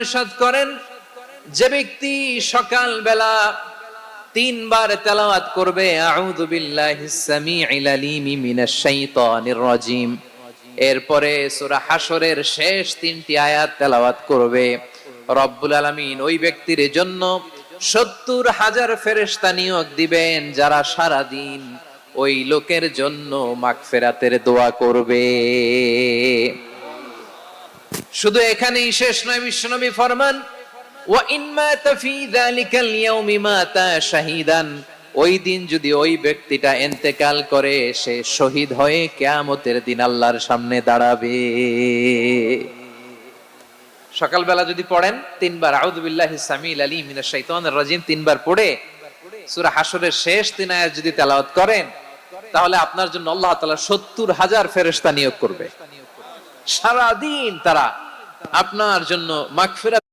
ইরশাদ করেন, যে ব্যক্তি সকাল বেলা 3 বার তেলাওয়াত করবে আউযু বিল্লাহিস সামিউল আলিম মিনাশ শাইতানির রাজিম, এরপরে সূরা হাশরের শেষ 3টি আয়াত তেলাওয়াত করবে, রব্বুল আলামিন ওই ব্যক্তির জন্য 70,000 ফেরেশতা নিয়োগ দিবেন যারা সারা দিন ওই লোকের জন্য মাগফিরাতের দোয়া করবে। শুধু এখানেই শেষ নয়, বিশ্বনবী ফরমান ওয়া ইন মাতা ফি যালিকাল ইয়াউমি মাতা শাহীদান, ওই দিন যদি ওই ব্যক্তিটা ইন্তেকাল করে সে শহীদ হয়ে কিয়ামতের দিন আল্লাহর সামনে দাঁড়াবে। সকালবেলা যদি পড়েন 3 বার আউযু বিল্লাহিস সামিউল আলিম মিনাশ শাইতানির রাজিম 3 বার পড়ে সূরা হাশরের শেষ 3 আয়াত যদি তেলাওয়াত করেন, তাহলে আপনার জন্য আল্লাহ তাআলা 70,000 ফেরেশতা নিয়োগ করবে। সারা দিন তারা আপনার জন্য মাগফিরাত